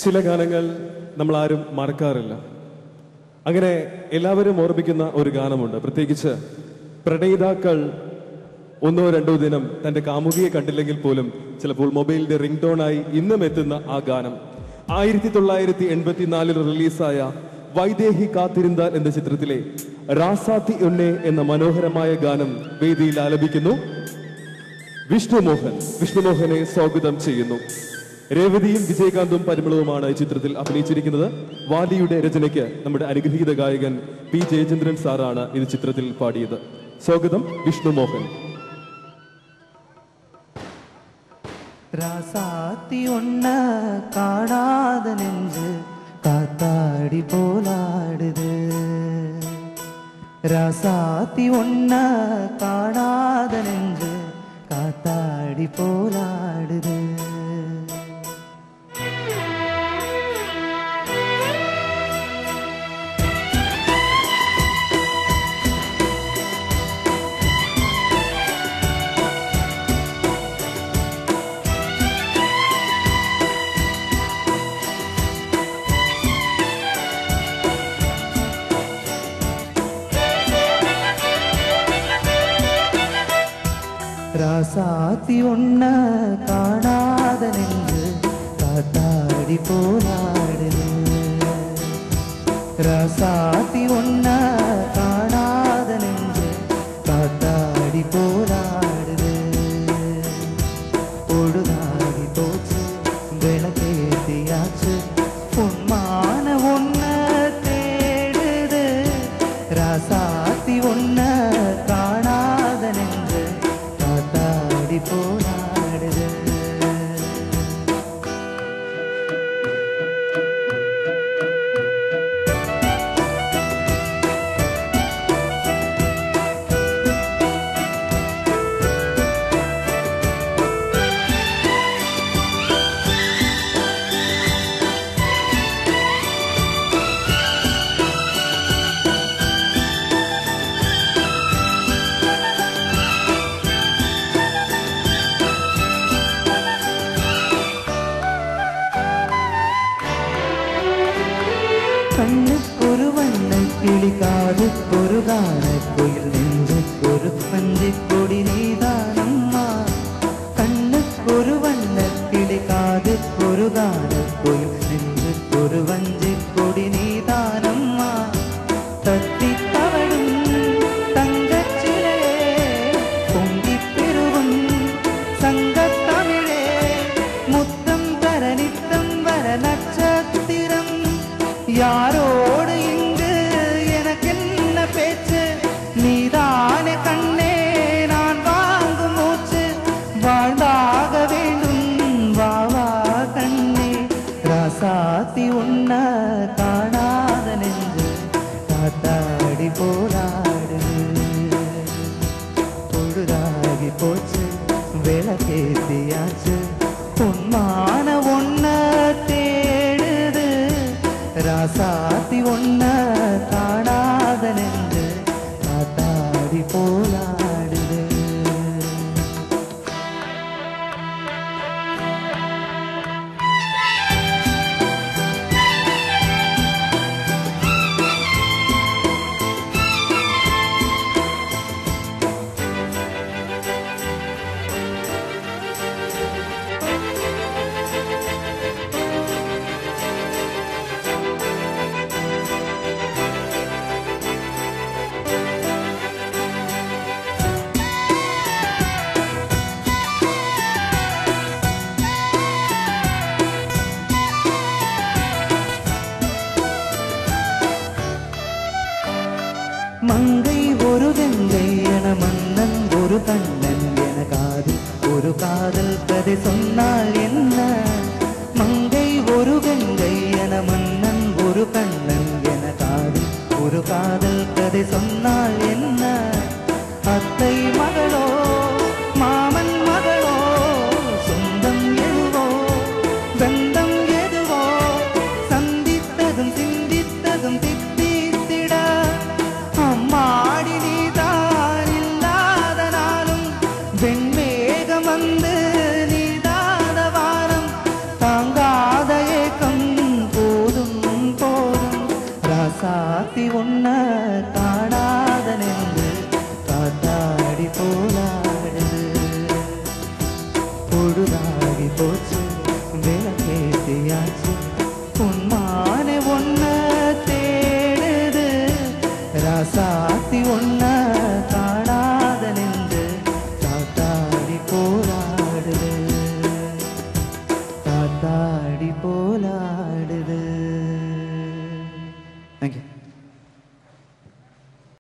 ചില ഗാനങ്ങൾ നമ്മൾ ആരും മറക്കാറില്ല. അങ്ങനെ എല്ലാവരും ഓർമ്മിക്കുന്ന ഒരു ഗാനമുണ്ട്. പ്രത്യേകിച്ച് പ്രണയിതാക്കൾ ഒന്നോ രണ്ടോ ദിനം തന്റെ കാമുകിയെ കണ്ടില്ലെങ്കിൽ പോലും ചിലപ്പോൾ മൊബൈലിന്റെ റിംഗ് ടോണായി ഇന്നും എത്തുന്ന ആ ഗാനം 1984 റിലീസായ വൈദേഹി കാത്തിരുന്താൽ എന്ന ചിത്രത്തിലെ രാസാത്തി ഉണ്ണെ എന്ന മനോഹരമായ ഗാനം വേദിയിൽ ആലപിക്കുന്നു വിഷ്ണുമോഹനെ സ്വാഗതം ചെയ്യുന്നു. രേവതിയും വിജയകാന്തും പരിമളവുമാണ് ഈ ചിത്രത്തിൽ അഭിനയിച്ചിരിക്കുന്നത്. വാലിയുടെ രചനയ്ക്ക് നമ്മുടെ അനുഗ്രഹീത ഗായകൻ പി ജയചന്ദ്രൻ സാറാണ് ഇത് ചിത്രത്തിൽ പാടിയത്. സ്വാഗതം വിഷ്ണുമോഹൻ. ராசாத்தி ஒன்ன காணாத நெஞ்சு காத்தாடி போலாடுது. ராசாத்தி ஒன்ன காணாத நெஞ்சு காத்தாடி போலாடுது. ராசாத்தி ஒன்ன காணாத நெஞ்சு காத்தாடி போலாடுது. ராசாத்தி ஒன்ன காணாத நெஞ்சு காத்தாடி போலாடுது. பொழுதாகி போச்சு விளக்கேத்தியாச்சு பொன்மான ஒன்ன தேடுது. ராசாத்தி ஒன்ன காணாத நெஞ்சு காத்தாடி போலாடுது. கண்ணுக்கொரு வண்ண கிளி காதுக்கொரு கானக்குயில் நெஞ்சுக்கொரு பஞ்சிக் கொடி நீதானம்மா. கண்ணுக்கொரு வண்ண கிளி காதுக்கொரு கானக்குயில் நெஞ்சுக்கொரு வஞ்சிக் கொடி நீதானம்மா. தத்தி தவழும் தங்கச்சிலே பொங்கிப் பெருகும் சங்கத்தமிழே முத்தம் தர நித்தம் வர நட்சத்திரம். யாரோடு இங்கு எனக்கென்ன பேச்சு நீதானே கண்ணே நான் வாங்கும் மூச்சு. வாழ்ந்தாக வேண்டும் வா வா கண்ணே. ராசாத்தி உன்ன காணாத நெஞ்சு காத்தாடி போலாடுது. பொழுதாகி போச்சு விளக்கேத்தியாச்சு பொன்மான ஒன்ன தேடுது. ராசாத்தி ஒன்ன காணாத நெஞ்சு காத்தாடி போலாடுது. மங்கை ஒரு கங்கை என மன்னன் ஒரு கண்ணன் என காது ஒரு காதல் கதை சொன்னால் என்ன. மங்கை ஒரு கங்கை என மன்னன் ஒரு கண்ணன் என காது ஒரு காதல் கதை சொன்னால் என்ன. அத்தை மகளோ மாமன் மகளோ சொந்தம் எதுவோ பந்தம் எதுவோ சந்தித்ததும் சிந்தித்ததும் தித்தித்திட. அம்மாடி நீதான் இல்லாத நாளும் வெண்மேகம் வந்து நீதாத வானம் தாங்காத ஏக்கம் കാണാത നെഞ്ച് കാറ്റാടി പോലാടുது பொழுதாகி போச்சு விளக்கேத்தியாச்சு உன்மானே ஒன்ன தேடுது ராசாத்தி ஒன்ன காணாத நெஞ்சு காத்தாடி போல